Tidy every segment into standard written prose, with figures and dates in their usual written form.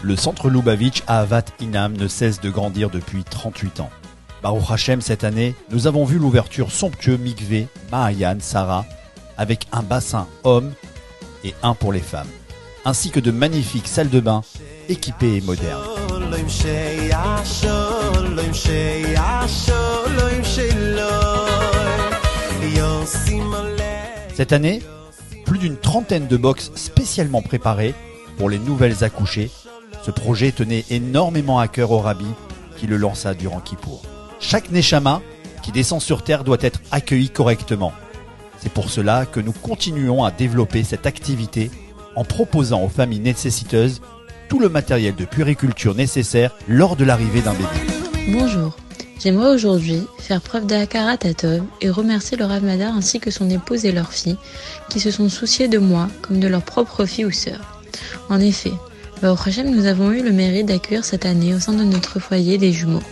Le centre Lubavitch à Ahavat Inam ne cesse de grandir depuis 38 ans. Baruch Hashem, cette année, nous avons vu l'ouverture somptueux Mikvé, Mahayan, Sarah, avec un bassin homme et un pour les femmes, ainsi que de magnifiques salles de bain équipées et modernes. Cette année, plus d'une trentaine de box spécialement préparées pour les nouvelles accouchées. Ce projet tenait énormément à cœur au rabbi qui le lança durant Kippour. Chaque Neshama qui descend sur terre doit être accueilli correctement. C'est pour cela que nous continuons à développer cette activité en proposant aux familles nécessiteuses tout le matériel de puériculture nécessaire lors de l'arrivée d'un bébé. Bonjour, j'aimerais aujourd'hui faire preuve d'Hakarat Hatov et remercier le Rav Madar ainsi que son épouse et leur fille qui se sont souciés de moi comme de leur propre fille ou sœur. En effet, Baruch Hashem, nous avons eu le mérite d'accueillir cette année au sein de notre foyer des jumeaux.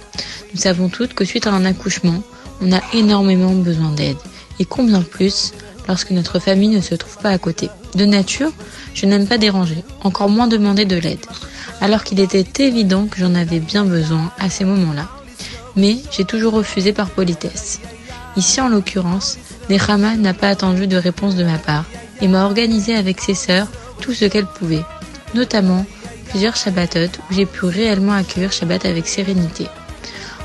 Nous savons toutes que suite à un accouchement, on a énormément besoin d'aide. Et combien plus lorsque notre famille ne se trouve pas à côté. De nature, je n'aime pas déranger, encore moins demander de l'aide, alors qu'il était évident que j'en avais bien besoin à ces moments-là. Mais j'ai toujours refusé par politesse. Ici, en l'occurrence, Nechama n'a pas attendu de réponse de ma part et m'a organisé avec ses sœurs tout ce qu'elle pouvait, notamment plusieurs Shabbatot où j'ai pu réellement accueillir Shabbat avec sérénité.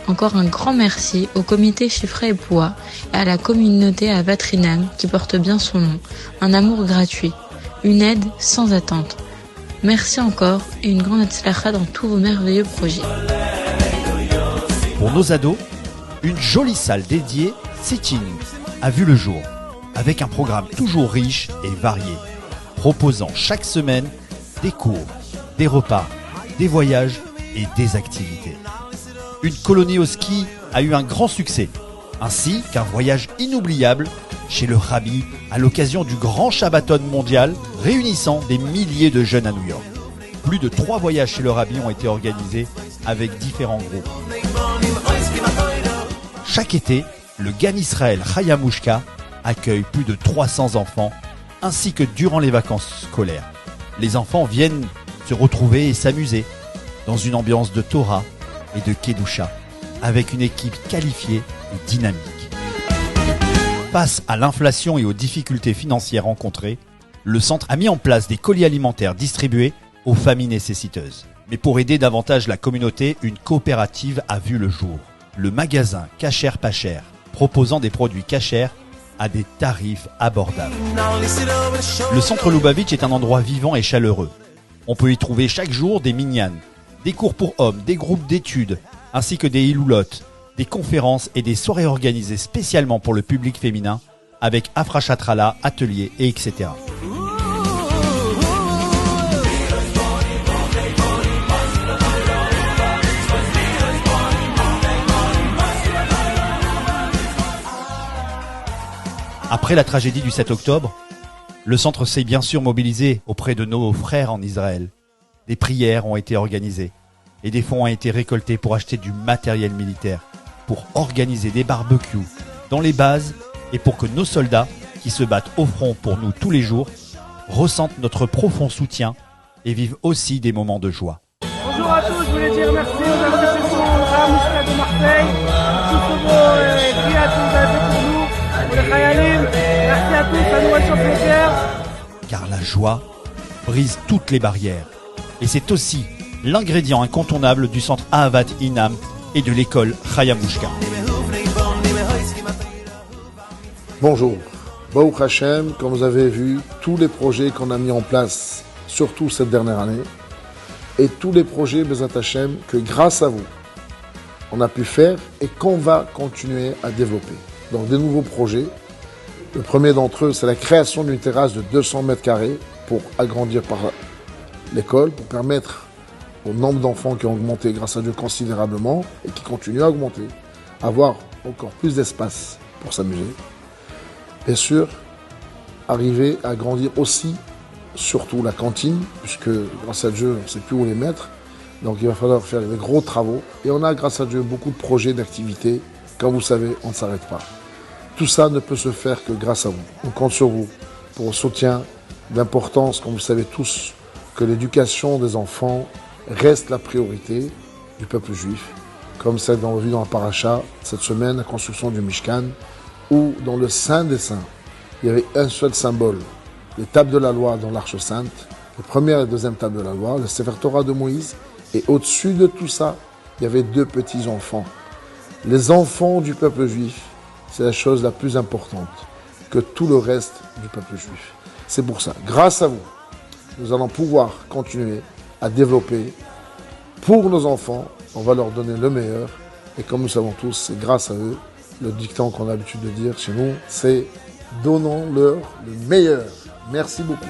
Encore un grand merci au comité Shifra et Poua et à la communauté à Vatrinam qui porte bien son nom, un amour gratuit, une aide sans attente. Merci encore et une grande hatzlacha dans tous vos merveilleux projets. Pour nos ados, une jolie salle dédiée Sitting a vu le jour, avec un programme toujours riche et varié, proposant chaque semaine des cours, des repas, des voyages et des activités. Une colonie au ski a eu un grand succès, ainsi qu'un voyage inoubliable chez le Rabbi à l'occasion du grand Shabbaton mondial réunissant des milliers de jeunes à New York. Plus de 3 voyages chez le Rabbi ont été organisés avec différents groupes. Chaque été, le Gan Israël Chayamushka accueille plus de 300 enfants, ainsi que durant les vacances scolaires. Les enfants viennent se retrouver et s'amuser dans une ambiance de Torah et de Kedusha, avec une équipe qualifiée et dynamique. Face à l'inflation et aux difficultés financières rencontrées, le centre a mis en place des colis alimentaires distribués aux familles nécessiteuses. Mais pour aider davantage la communauté, une coopérative a vu le jour. Le magasin Kacher Pacher, proposant des produits cachers à des tarifs abordables. Le centre Lubavitch est un endroit vivant et chaleureux. On peut y trouver chaque jour des minyanes, des cours pour hommes, des groupes d'études, ainsi que des hiloulotes, des conférences et des soirées organisées spécialement pour le public féminin, avec Afrachatrala, ateliers et etc. Après la tragédie du 7 octobre, le centre s'est bien sûr mobilisé auprès de nos frères en Israël. Des prières ont été organisées et des fonds ont été récoltés pour acheter du matériel militaire, pour organiser des barbecues dans les bases et pour que nos soldats, qui se battent au front pour nous tous les jours, ressentent notre profond soutien et vivent aussi des moments de joie. Bonjour à tous, je voulais dire merci aux associations Rahamouchka de Marseille, tous vos prières que vous avez fait pour nous, pour les Khayalim. Merci à tous, à Noël Champion. Car la joie brise toutes les barrières. Et c'est aussi l'ingrédient incontournable du centre Ahavat Inam et de l'école Chayamushka. Bonjour. Baruch Hashem, comme vous avez vu, tous les projets qu'on a mis en place, surtout cette dernière année, et tous les projets, Bezat Hashem, que grâce à vous, on a pu faire et qu'on va continuer à développer. Donc des nouveaux projets. Le premier d'entre eux, c'est la création d'une terrasse de 200 mètres carrés pour agrandir par l'école, pour permettre au nombre d'enfants qui ont augmenté, grâce à Dieu, considérablement, et qui continuent à augmenter, avoir encore plus d'espace pour s'amuser. Bien sûr, arriver à agrandir aussi, surtout la cantine, puisque grâce à Dieu, on ne sait plus où les mettre. Donc il va falloir faire des gros travaux. Et on a, grâce à Dieu, beaucoup de projets, d'activités. Comme vous savez, on ne s'arrête pas. Tout ça ne peut se faire que grâce à vous. On compte sur vous pour le soutien d'importance, comme vous savez tous, que l'éducation des enfants reste la priorité du peuple juif, comme c'est vu dans la paracha cette semaine, la construction du Mishkan, où dans le Saint des Saints, il y avait un seul symbole, les tables de la loi dans l'Arche Sainte, la première et la deuxième table de la loi, le Sefer Torah de Moïse, et au-dessus de tout ça, il y avait 2 petits enfants. Les enfants du peuple juif, c'est la chose la plus importante que tout le reste du peuple juif. C'est pour ça, grâce à vous, nous allons pouvoir continuer à développer pour nos enfants. On va leur donner le meilleur. Et comme nous savons tous, c'est grâce à eux. Le dicton qu'on a l'habitude de dire chez nous, c'est donnons-leur le meilleur. Merci beaucoup.